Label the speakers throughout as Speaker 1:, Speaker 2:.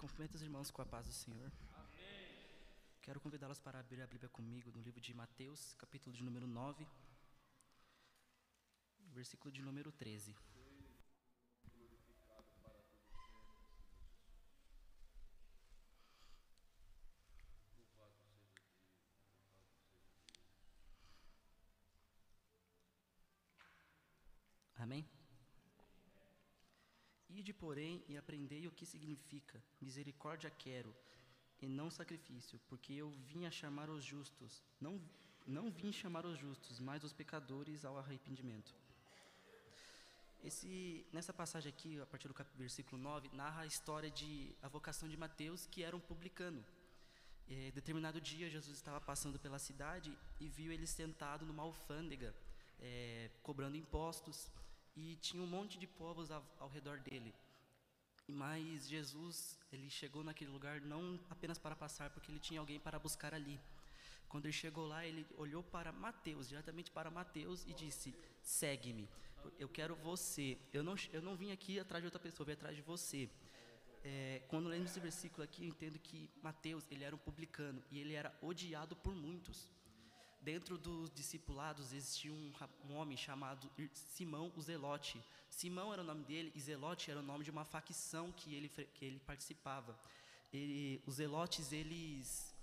Speaker 1: Cumprimento os irmãos com a paz do Senhor. Amém. Quero convidá-los para abrir a Bíblia comigo no livro de Mateus, capítulo de número 9, versículo de número 13. Amém? Ide, porém, e aprendei o que significa: misericórdia quero, e não sacrifício, porque eu vim a chamar os justos. Não vim chamar os justos, mas os pecadores ao arrependimento. Nessa passagem aqui, a partir do versículo 9, narra a história a vocação de Mateus, que era um publicano. Determinado dia, Jesus estava passando pela cidade e viu ele sentado numa alfândega, cobrando impostos, e tinha um monte de povos ao redor dele. Mas Jesus, ele chegou naquele lugar não apenas para passar, porque ele tinha alguém para buscar ali. Quando ele chegou lá, ele olhou para Mateus, diretamente para Mateus, e disse: segue-me, eu quero você. Eu não vim aqui atrás de outra pessoa, eu vim atrás de você. Quando lemos esse versículo aqui, eu entendo que Mateus, ele era um publicano, e ele era odiado por muitos. Dentro dos discipulados existia um homem chamado Simão o Zelote. Simão era o nome dele e Zelote era o nome de uma facção que ele participava. Os Zelotes, eles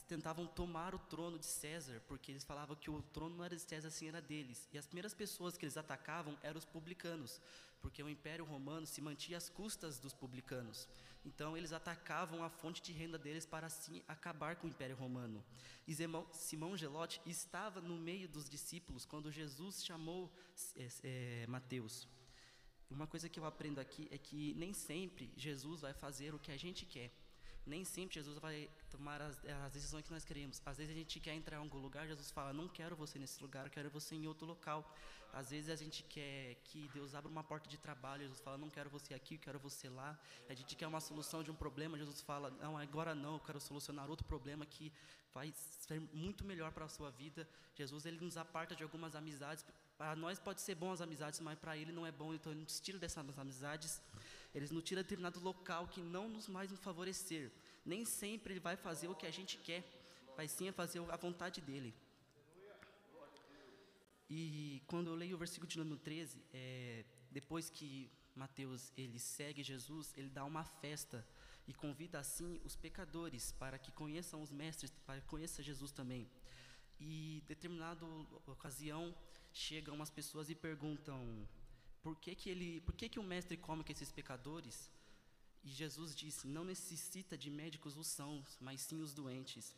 Speaker 1: tentavam tomar o trono de César, porque eles falavam que o trono não era de César, assim era deles. E as primeiras pessoas que eles atacavam eram os publicanos, porque o Império Romano se mantinha às custas dos publicanos. Então eles atacavam a fonte de renda deles para assim acabar com o Império Romano. E Simão Zelote estava no meio dos discípulos quando Jesus chamou Mateus. Uma coisa que eu aprendo aqui é que nem sempre Jesus vai fazer o que a gente quer. Nem sempre Jesus vai tomar as decisões que nós queremos. Às vezes a gente quer entrar em algum lugar, Jesus fala: não quero você nesse lugar, eu quero você em outro local. Às vezes a gente quer que Deus abra uma porta de trabalho, Jesus fala: não quero você aqui, eu quero você lá. A gente quer uma solução de um problema, Jesus fala: não, agora não, eu quero solucionar outro problema que vai ser muito melhor para a sua vida. Jesus, ele nos aparta de algumas amizades. Para nós pode ser bom as amizades, mas para ele não é bom, então ele nos tira dessas amizades. Ele nos tira de determinado local que não nos mais nos favorecer. Nem sempre ele vai fazer o que a gente quer, vai sim fazer a vontade dele. E quando eu leio o versículo de número 13, depois que Mateus ele segue Jesus, ele dá uma festa e convida assim os pecadores para que conheçam os mestres, para que conheçam Jesus também. E em determinada ocasião chegam umas pessoas e perguntam: por que o mestre come com esses pecadores? E Jesus disse: não necessita de médicos os sãos, mas sim os doentes.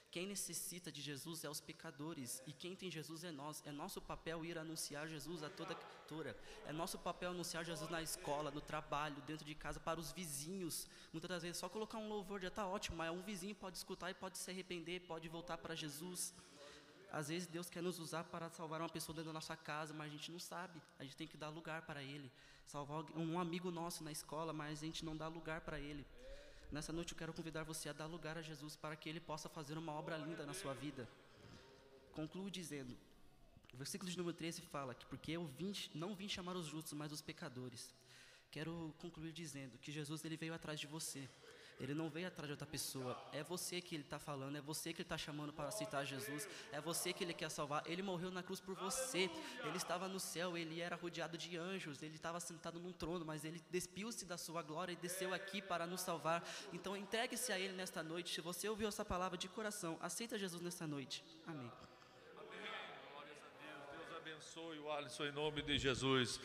Speaker 1: Quem necessita de Jesus é os pecadores, e quem tem Jesus é nós. É nosso papel ir anunciar Jesus a toda criatura. É nosso papel anunciar Jesus na escola, no trabalho, dentro de casa, para os vizinhos. Muitas das vezes só colocar um louvor já está ótimo, mas um vizinho pode escutar e pode se arrepender, pode voltar para Jesus. Às vezes Deus quer nos usar para salvar uma pessoa dentro da nossa casa, mas a gente não sabe, a gente tem que dar lugar para Ele. Salvar um amigo nosso na escola, mas a gente não dá lugar para Ele. Nessa noite eu quero convidar você a dar lugar a Jesus para que Ele possa fazer uma obra linda na sua vida. Concluo dizendo, o versículo de número 13 fala que porque eu não vim chamar os justos, mas os pecadores. Quero concluir dizendo que Jesus, ele veio atrás de você. Ele não veio atrás de outra pessoa. É você que ele está falando, é você que ele está chamando para aceitar Jesus. É você que ele quer salvar. Ele morreu na cruz por você. Ele estava no céu, ele era rodeado de anjos. Ele estava sentado num trono, mas ele despiu-se da sua glória e desceu aqui para nos salvar. Então entregue-se a ele nesta noite. Se você ouviu essa palavra de coração, aceita Jesus nesta noite. Amém.
Speaker 2: Amém. Glórias a Deus. Deus abençoe o Alisson em nome de Jesus.